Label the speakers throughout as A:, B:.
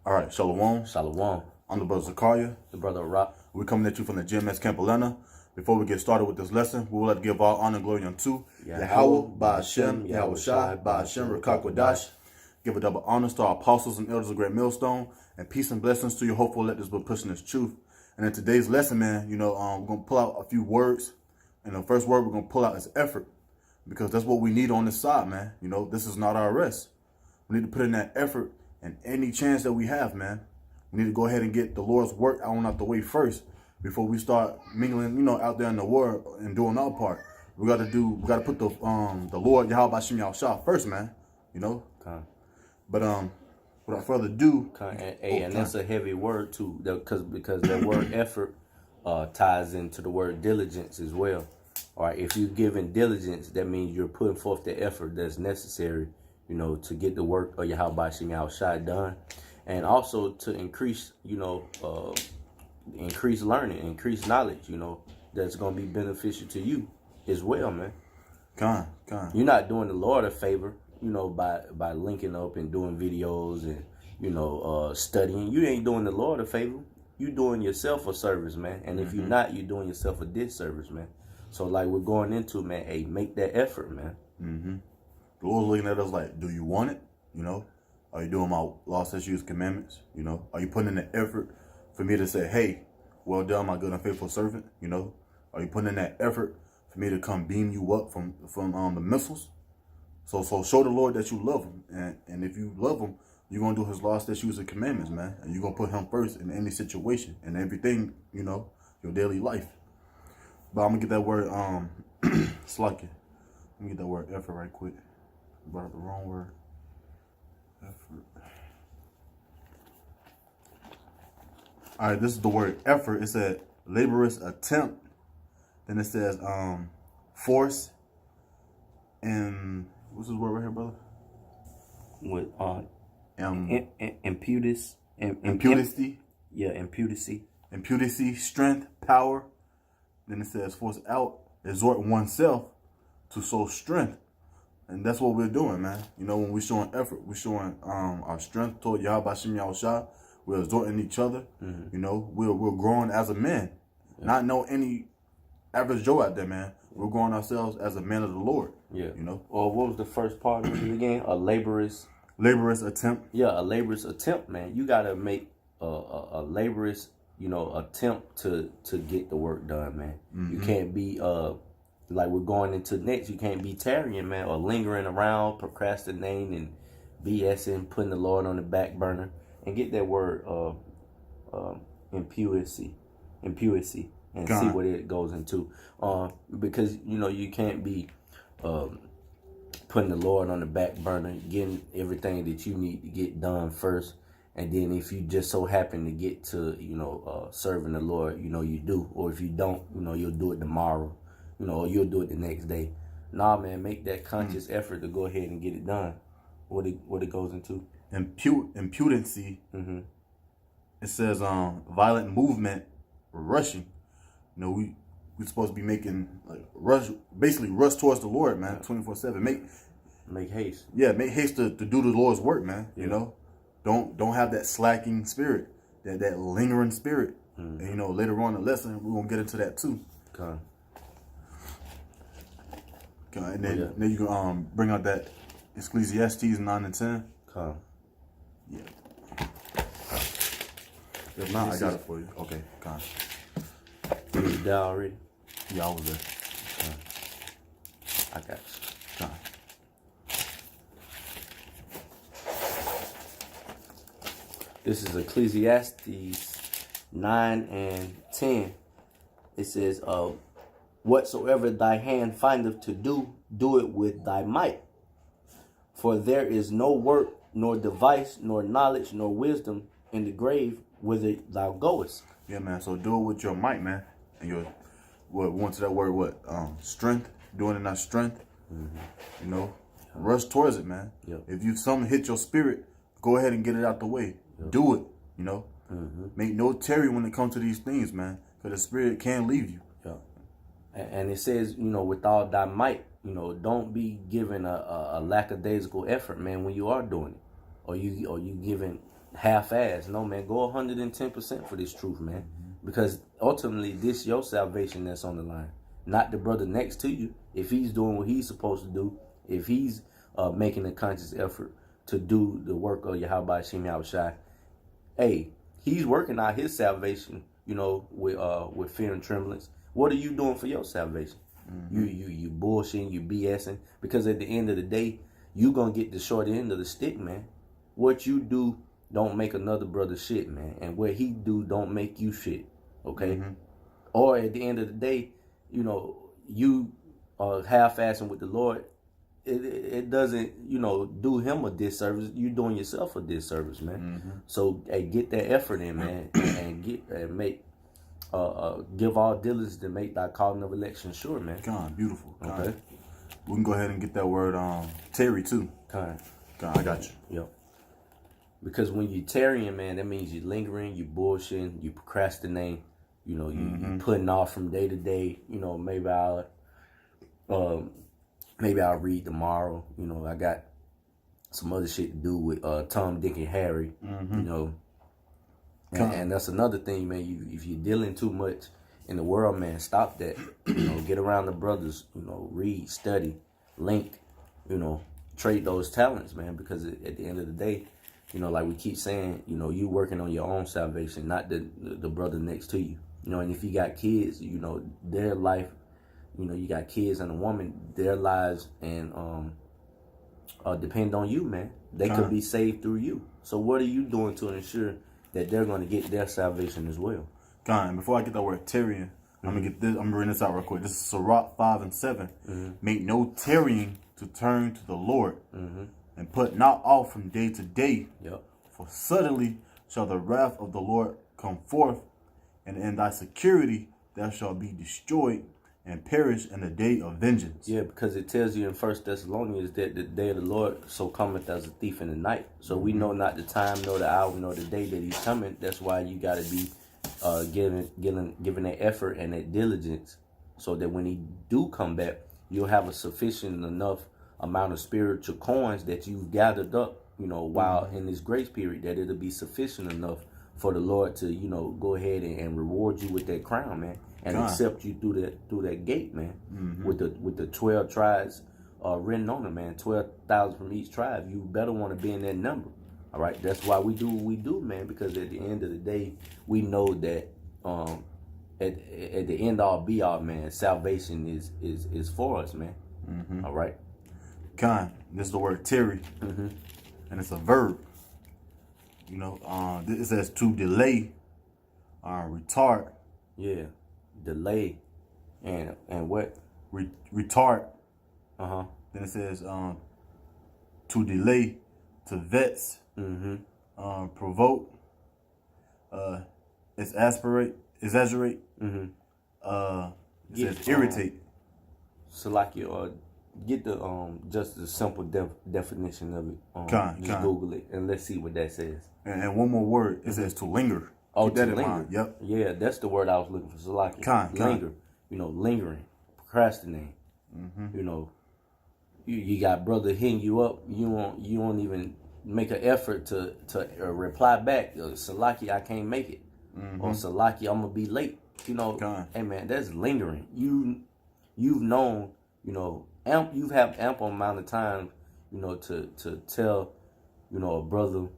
A: All right, Shalom.
B: Shalom.
A: I'm the brother Zakaria.
B: The brother Rock.
A: We're coming at you from the GMS Camp Atlanta. Before we get started with this lesson, we would like to give all honor and glory unto Yahweh, Ba'Hashem, Yahweh Shai, Ba'Hashem, Rakakwadash. Give a double honors to our apostles and elders of Great Millstone, and peace and blessings to you. Hopefully, let this book pushing this truth. And in today's lesson, man, we're going to pull out a few words. And the first word we're going to pull out is effort, because that's what we need on this side, man. This is not our rest. We need to put in that effort and any chance that we have, man. We need to go ahead and get the Lord's work out the way first before we start mingling, out there in the world and doing our part. We got to put the Lord Yahweh Ba'Shem Yahushua first, man.
B: Okay.
A: But without further ado,
B: and that's a heavy word too, because that word effort ties into the word diligence as well. All right, if you're giving diligence, that means you're putting forth the effort that's necessary, to get the work of Yahweh Ba'Shem Yahushua done. And also to increase, increase learning, increase knowledge, that's going to be beneficial to you as well, man. You're not doing the Lord a favor, by linking up and doing videos and, studying. You ain't doing the Lord a favor. You doing yourself a service, man. And if you're not, you're doing yourself a disservice, man. So like we're going into, man, hey, make that effort, man.
A: The Lord's looking at us like, do you want it? Are you doing my law, statutes, commandments? Are you putting in the effort for me to say, hey, well done, my good and faithful servant? Are you putting in that effort for me to come beam you up from the missiles? So show the Lord that you love him. And if you love him, you're going to do his law, statutes, and commandments, man. And you're going to put him first in any situation and everything, your daily life. But I'm going to get that word, slucky. Let me get that word effort right quick. I brought up the wrong word. Effort. All right, this is the word effort. It said laborious attempt. Then it says force. And what's this word right here, brother?
B: With
A: impudency. Impudency, strength, power. Then it says force out, exhort oneself to show strength. And that's what we're doing, man. When we're showing effort, we're showing our strength toward Yahweh Ba'Shem Yahushua. We're exhorting each other. We're growing as a man. Not know any average Joe out there, man. We're growing ourselves as a man of the Lord.
B: Yeah. Or what was the first part of it again? A laborious
A: attempt.
B: Yeah, a laborious attempt, man. You gotta make a laborious, attempt to get the work done, man. You can't be like we're going into next, you can't be tarrying, man, or lingering around, procrastinating and BSing, putting the Lord on the back burner. And get that word impurity, and see what it goes into. Because you can't be putting the Lord on the back burner, getting everything that you need to get done first, and then if you just so happen to get to serving the Lord, you do, or if you don't, you'll do it tomorrow, or you'll do it the next day. Nah, man, make that conscious effort to go ahead and get it done. What it goes into.
A: Impudency. It says violent movement, rushing. We're supposed to be making rush towards the Lord, man, 24/7.
B: Make haste.
A: Yeah, make haste to do the Lord's work, man. Don't have that slacking spirit, that lingering spirit. And later on in the lesson we're gonna get into that too.
B: Okay.
A: And then you can bring out that Ecclesiastes 9 and 10.
B: Okay.
A: Yeah. If not, I got it for you. Okay, come.
B: You was there already?
A: Yeah, I was there.
B: I got you.
A: Come.
B: This is Ecclesiastes 9 and 10. It says, whatsoever thy hand findeth to do, do it with thy might. For there is no work, nor device, nor knowledge, nor wisdom in the grave whither thou goest.
A: Yeah, man. So do it with your might, man. And once that word, strength. Doing it in our strength. Rush towards it, man.
B: Yep.
A: If something hit your spirit, go ahead and get it out the way. Yep. Do it. Make no tarry when it comes to these things, man. Because the spirit can leave you.
B: Yeah. And it says, with all thy might, don't be giving a lackadaisical effort, man, when you are doing it. Or you giving half-ass. No, man, go 110% for this truth, man. Because ultimately, this your salvation that's on the line, not the brother next to you. If he's doing what he's supposed to do, if he's making a conscious effort to do the work of Yahweh Shem Yahushai, hey, he's working out his salvation, with fear and tremblance. What are you doing for your salvation? You bullshitting, you BSing, because at the end of the day, you gonna get the short end of the stick, man. What you do don't make another brother shit, man, and what he do don't make you shit, okay? Or at the end of the day, you are half-assing with the Lord. It doesn't, do him a disservice. You're doing yourself a disservice, man. So, hey, get that effort in, man, and give all diligence to make thy calling of election sure, man.
A: God, beautiful. God.
B: Okay.
A: We can go ahead and get that word Terry too.
B: God,
A: I got you.
B: Yep. Because when you tarrying, man, that means you're lingering, you bullshitting, you procrastinating. You putting off from day to day. Maybe I'll read tomorrow. I got some other shit to do with Tom, Dick, and Harry. And that's another thing, man. If you're dealing too much in the world, man, stop that. Get around the brothers. Read, study, link. Trade those talents, man. Because at the end of the day, like we keep saying, you working on your own salvation, not the brother next to you. And if you got kids, their life. You got kids and a woman, their lives and depend on you, man. They could be saved through you. So what are you doing to ensure that they're going to get their salvation as well?
A: God, and before I get that word tarrying, I'm gonna read this out real quick. This is Sirach 5 and 7. Make no tarrying to turn to the Lord, and put not off from day to day.
B: Yep.
A: For suddenly shall the wrath of the Lord come forth, and in thy security thou shalt be destroyed and perish in the day of vengeance.
B: Yeah, because it tells you in 1 Thessalonians that the day of the Lord so cometh as a thief in the night. So we know not the time, nor the hour, nor the day that he's coming. That's why you got to be giving that effort and that diligence, so that when he do come back, you'll have a sufficient enough amount of spiritual coins that you've gathered up, while in this grace period, that it'll be sufficient enough for the Lord to, go ahead and reward you with that crown, man. And accept you through that gate, man. With the 12 tribes written on it, man. 12,000 from each tribe. You better want to be in that number. All right. That's why we do what we do, man. Because at the end of the day, we know that at the end all be all, man, salvation is for us, man. All right.
A: This is the word Terry, and it's a verb. It says to delay, retard.
B: Yeah. Delay and what?
A: Retard.
B: Uh-huh.
A: Then it says to delay, to vex, provoke, exasperate. It says irritate.
B: Salakia, get the just the simple definition of it. Just Google it and let's see what that says.
A: And one more word. It says to linger.
B: Oh,
A: keep that in
B: linger.
A: mind. Yep.
B: Yeah, that's the word I was looking for. Salakia. Linger. Lingering, procrastinating. You got brother hitting you up. You won't even make an effort to reply back. Salaki, I can't make it. Or Salaki, I'm gonna be late. Hey man, that's lingering. You've known. You've had ample amount of time. To tell. A brother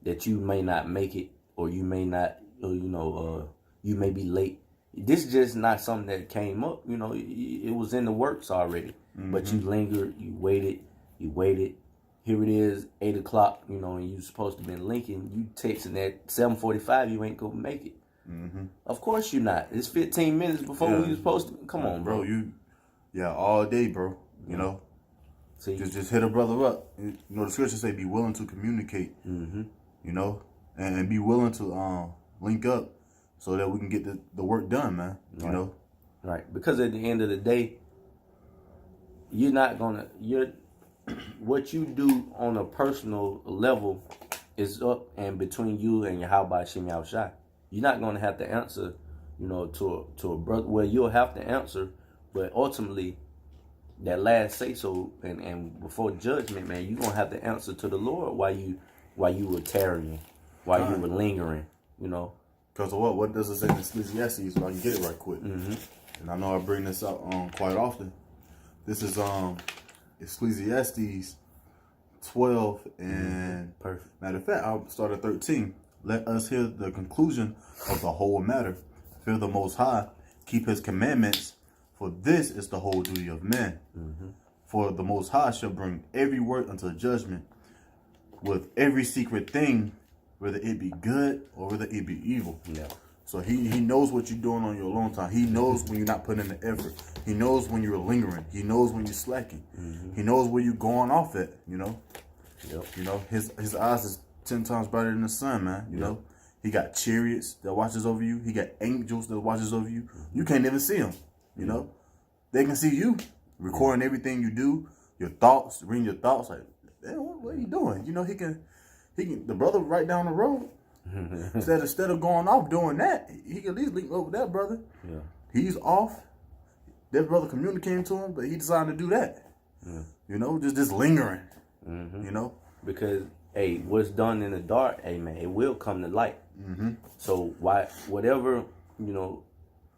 B: that you may not make it, or you may not. You may be late. This is just not something that came up. It was in the works already. But you lingered, you waited. Here it is, 8 o'clock, and you supposed to be linking. You texting at 7:45, you ain't gonna make it. Of course you're not. It's 15 minutes before we were supposed to. Come on, bro.
A: All day, bro.
B: See?
A: Just hit a brother up. The scripture say be willing to communicate. And be willing to link up so that we can get the work done, man.
B: Right. Because at the end of the day, what you do on a personal level is up and between you and your Yahweh Shem Yahushai. You're not gonna have to answer, to a brother. Well, you'll have to answer, but ultimately, that last say so and before judgment, man, you're gonna have to answer to the Lord while you were tarrying. while you were lingering, you know.
A: Because of what? What does it say in Ecclesiastes? So I can get it right quick. And I know I bring this up quite often. This is Ecclesiastes 12 and
B: Perfect.
A: matter of fact, I'll start at 13. Let us hear the conclusion of the whole matter. Fear the Most High, keep His commandments, for this is the whole duty of man. For the Most High shall bring every work unto judgment with every secret thing, whether it be good or whether it be evil.
B: Yeah.
A: So he knows what you're doing on your alone time. He knows when you're not putting in the effort. He knows when you're lingering. He knows when you're slacking. He knows where you're going off at, you know.
B: Yep.
A: You know, his eyes is 10 times brighter than the sun, man. You know, he got chariots that watches over you. He got angels that watches over you. You can't even see them. You know, they can see you recording everything you do, your thoughts, reading your thoughts. Like, damn, what are you doing? You know, he can. The brother right down the road. Instead of going off doing that, he can at least link up with that brother.
B: Yeah.
A: He's off. That brother communicating to him, but he decided to do that.
B: Yeah.
A: You know, just lingering. You know,
B: because hey, what's done in the dark, hey man, it will come to light. So whatever, you know,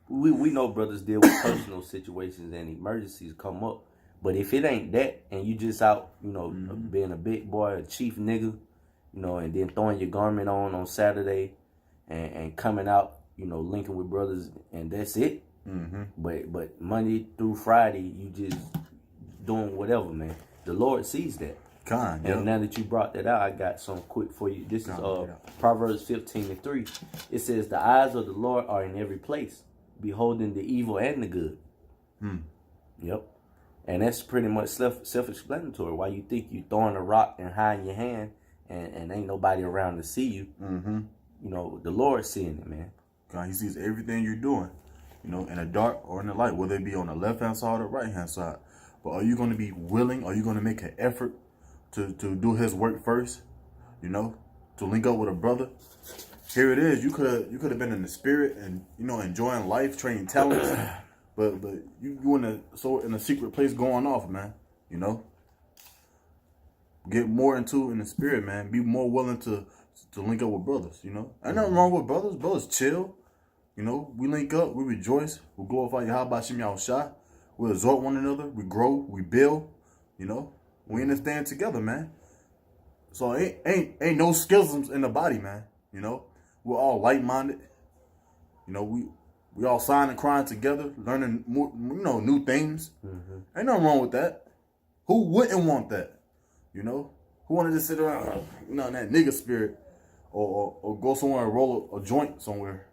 B: we know brothers deal with personal situations and emergencies come up, but if it ain't that and you just out, you know, being a big boy, a chief nigga, you know, and then throwing your garment on Saturday and coming out, you know, linking with brothers and that's it. But Monday through Friday, you just doing whatever, man. The Lord sees that. And now that you brought that out, I got some quick for you. This is Proverbs 15:3. It says, the eyes of the Lord are in every place, beholding the evil and the good. Yep. And that's pretty much self-explanatory. Why you think you throwing a rock and hiding your hand and ain't nobody around to see you. You know, the Lord's seeing it, man.
A: God, He sees everything you're doing, you know, in the dark or in the light, whether it be on the left-hand side or right-hand side. But are you going to be willing? Are you going to make an effort to do His work first, you know, to link up with a brother? Here it is. You could have been in the spirit and, you know, enjoying life, training talents, but you in a secret place going off, man. You know, get more in the spirit, man. Be more willing to link up with brothers. You know, ain't nothing wrong with brothers. Brothers chill. You know, we link up, we rejoice, we glorify Yahweh Shem Yahushua. We exhort one another, we grow, we build. You know. We understand together, man. So ain't no schisms in the body, man. You know, we're all like-minded. You know, we all sighing and crying together, learning more, you know, new things. Ain't nothing wrong with that. Who wouldn't want that? You know, who wanted to sit around, you know, in that nigga spirit, or go somewhere and roll a joint somewhere?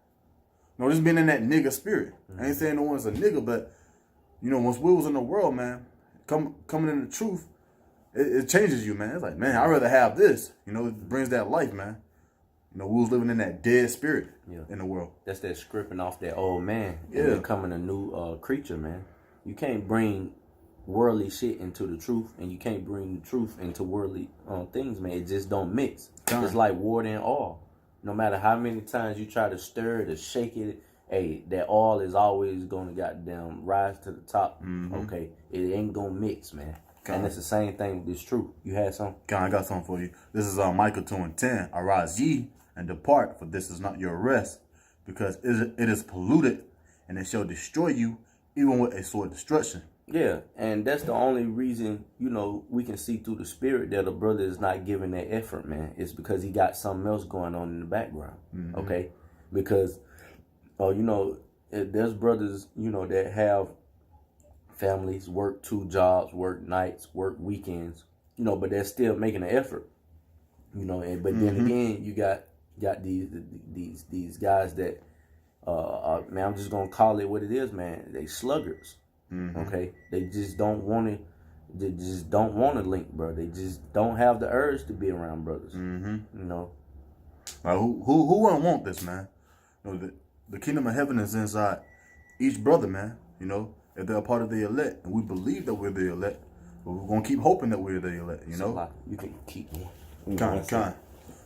A: You know, just being in that nigga spirit. I ain't saying no one's a nigga, but you know, once we was in the world, man, coming in the truth. It changes you, man. It's like, man, I'd rather have this. You know, it brings that life, man. You know, we was living in that dead spirit in the world.
B: That's that stripping off that old man and becoming a new creature, man. You can't bring worldly shit into the truth, and you can't bring the truth into worldly things, man. It just don't mix. It's like water and oil. No matter how many times you try to stir it or shake it, hey, that oil is always going to goddamn rise to the top. Okay, it ain't gonna mix, man. And it's the same thing with this truth. You had something?
A: I got something for you. This is Micah 2:10. Arise ye and depart, for this is not your rest, because it is polluted, and it shall destroy you, even with a sword destruction.
B: Yeah, and that's the only reason, you know, we can see through the spirit that a brother is not giving that effort, man. It's because he got something else going on in the background, okay? Because, you know, there's brothers, you know, that have families, work 2 jobs, work nights, work weekends, you know, but they're still making an effort, you know. And but then again, you got these guys that, man, I'm just gonna call it what it is, man. They sluggards, okay. They just don't want to. They just don't want to link, bro. They just don't have the urge to be around brothers, you know.
A: Who wouldn't want this, man? You know, the kingdom of heaven is inside each brother, man. You know. If they're a part of the elect, and we believe that we're the elect, but we're gonna keep hoping that we're the elect. You know,
B: you can keep
A: kind.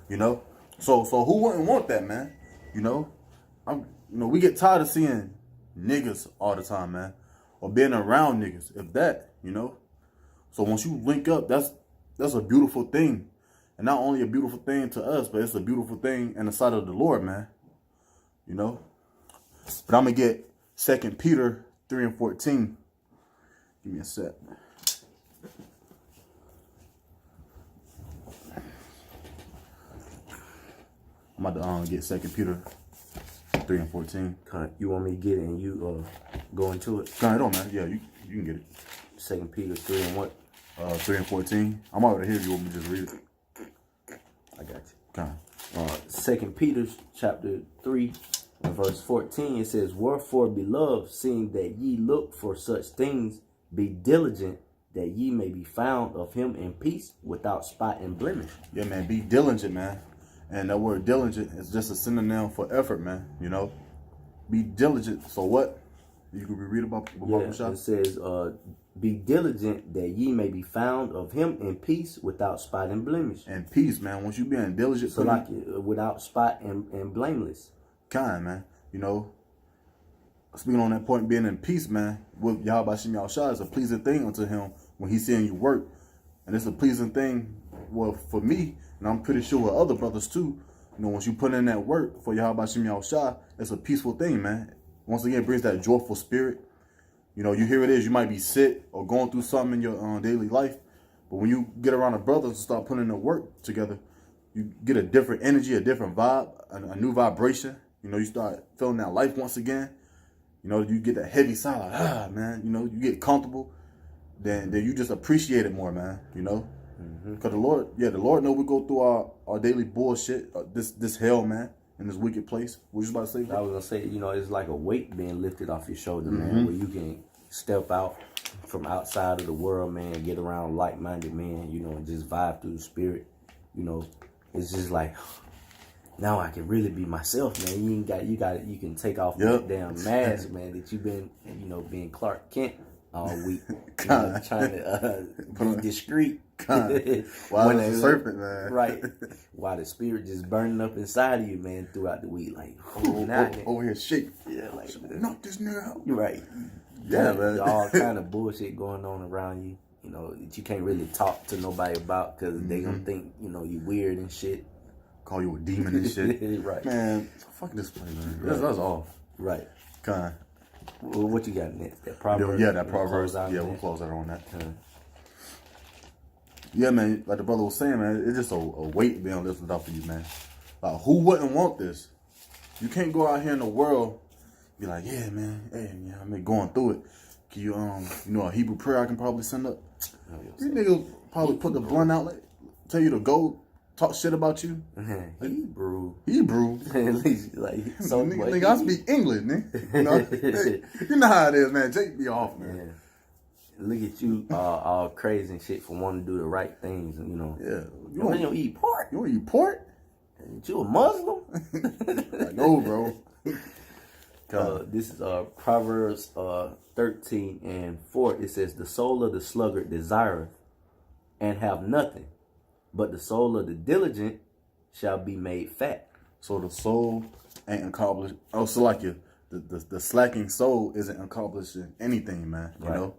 A: You know, so who wouldn't want that, man? You know, we get tired of seeing niggas all the time, man, or being around niggas. If that, you know, so once you link up, that's a beautiful thing. And not only a beautiful thing to us, but it's a beautiful thing in the sight of the Lord, man. You know? But I'm going to get 2 Peter 3 and 14. Give me a sec. I'm about to get 2 Peter 3 and 14.
B: You want me to get it and you go into it?
A: It don't matter. Yeah, you can get it.
B: 2 Peter 3 and what?
A: 3 and 14. I'm already here if you want me to just read it.
B: I got you.
A: Okay.
B: 2 Peter chapter 3 and verse 14, it says, "Wherefore, beloved, seeing that ye look for such things, be diligent that ye may be found of him in peace, without spot and blemish."
A: Yeah, man, be diligent, man. And that word diligent is just a synonym for effort, man. You know, be diligent. So what? You could read about
B: it says, "Be diligent that ye may be found of him in peace, without spot and blemish."
A: And peace, man. Once you being diligent,
B: so like without spot and blameless.
A: Kind, man. You know, speaking on that point, being in peace, man, with Yahweh Shem Yahushua is a pleasing thing unto him when he's seeing you work. And it's a pleasing thing, well, for me, and I'm pretty sure with other brothers too. You know, once you put in that work for Yahweh Shem Yahushua, it's a peaceful thing, man. Once again, it brings that joyful spirit. You know, here it is, you might be sick or going through something in your daily life. But when you get around the brothers and start putting in the work together, you get a different energy, a different vibe, a new vibration. You know, you start feeling that life once again. You know, you get that heavy sigh, like, man, you know, you get comfortable. Then you just appreciate it more, man, you know. Because the Lord knows we go through our daily bullshit, this hell, man, in this wicked place. What you about to say, bro?
B: I was going to say, you know, it's like a weight being lifted off your shoulder, man, where you can step out from outside of the world, man, get around like-minded men, you know, and just vibe through the spirit. You know, it's just like, now I can really be myself, man. You can take off that damn mask, man, that you've been, you know, being Clark Kent all week, you know, trying to be discreet.
A: Why the serpent, man?
B: Right. Why the spirit just burning up inside of you, man, throughout the week, like
A: over here shake.
B: Yeah, like
A: knock this nigga out.
B: You're right.
A: Yeah, man.
B: All kind of bullshit going on around you, you know, that you can't really talk to nobody about because they gonna think, you know, you weird and shit.
A: Call you a demon and shit.
B: Right.
A: Man, fuck this place, man.
B: Right.
A: That's all.
B: Right.
A: Kind.
B: Well, what you got next? That Proverbs?
A: Yeah, that Proverbs. Yeah, we'll close out on that. Yeah, man, like the brother was saying, man, it's just a weight being lifted off of you, man. Like, who wouldn't want this? You can't go out here in the world, be like, yeah, man, hey, yeah, I'm going through it. Can you, you know, a Hebrew prayer I can probably send up? These niggas probably put the blunt out, like, tell you to go talk shit about you.
B: Hebrew.
A: At
B: least, like, so
A: nigga, I speak English, nigga. You know, you know how it is, man. Take me off, man.
B: Yeah. Look at you, all crazy and shit for wanting to do the right things, you know.
A: Yeah.
B: You don't eat pork.
A: You don't eat pork?
B: Ain't you a Muslim?
A: Like, no, bro.
B: This is Proverbs 13 and 4. It says, "The soul of the sluggard desireth and have nothing, but the soul of the diligent shall be made fat."
A: So the soul ain't accomplished. Oh, so like the slacking soul isn't accomplishing anything, man. You know?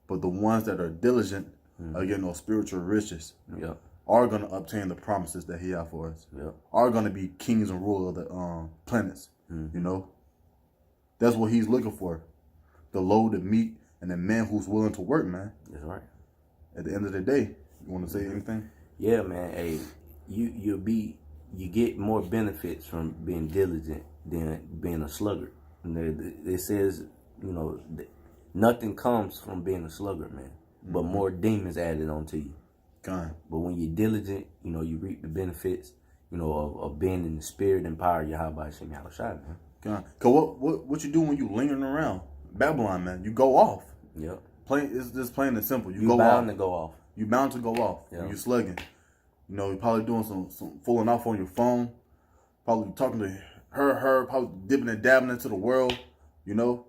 A: But the ones that are diligent are getting those spiritual riches.
B: Yeah.
A: Are going to obtain the promises that he has for us.
B: Yeah.
A: Are going to be kings and rule of the planets. You know? That's what he's looking for. The loaded meat and the man who's willing to work, man.
B: That's right.
A: At the end of the day, you want to say anything?
B: Yeah, man. Hey, you get more benefits from being diligent than being a sluggard. And it says, you know, nothing comes from being a sluggard, man. But more demons added onto you. But when you're diligent, you know, you reap the benefits, you know, of being in the spirit and power of Yahweh Shem Yahushua, man.
A: Cause what you do when you lingering around Babylon, man? You go off.
B: Yep.
A: It's just plain and simple. You
B: bound
A: off.
B: to go off.
A: You bound to go off. When you're slugging. You know, you're probably doing some fooling off on your phone. Probably talking to her. Probably dipping and dabbing into the world. You know,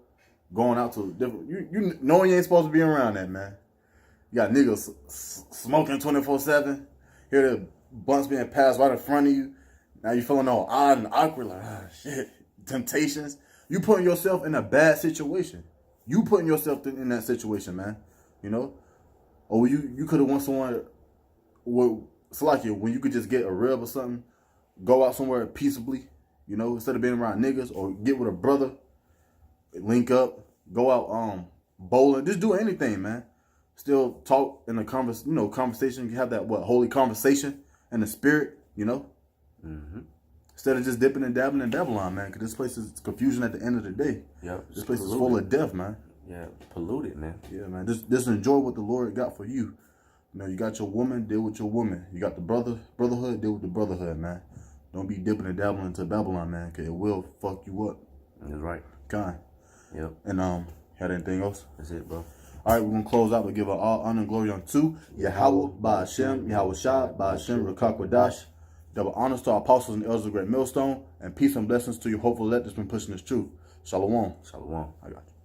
A: going out to different. You know you ain't supposed to be around that, man. You got niggas smoking 24/7. Hear the blunts being passed right in front of you. Now you feeling all odd and awkward, like, shit. Temptations. You putting yourself in a bad situation. You putting yourself in that situation, man. You know? Or you could have won someone with it's like when you could just get a rib or something, go out somewhere peaceably, you know, instead of being around niggas, or get with a brother, link up, go out bowling, just do anything, man. Still talk in the conversation. You have that holy conversation in the spirit, you know.
B: Mm-hmm.
A: Instead of just dipping and dabbling in Babylon, man, because this place is confusion at the end of the day.
B: Yep.
A: This place is full of death, man.
B: Yeah, polluted, man.
A: Yeah, man. Just enjoy what the Lord got for you. You know, you got your woman, deal with your woman. You got the brotherhood, deal with the brotherhood, man. Don't be dipping and dabbling into Babylon, man, because it will fuck you up.
B: That's right.
A: Kind.
B: Yep.
A: And had anything else?
B: That's it, bro.
A: All right, we're going to close out with give all honor and glory unto Yahweh, Ba'ashem, Yahweh Shai, Ba'ashem, Rakakwadash. Double honors to our apostles and elders of the great millstone, and peace and blessings to you hopeful elect that's been pushing this truth. Shalom.
B: Shalom.
A: I got you.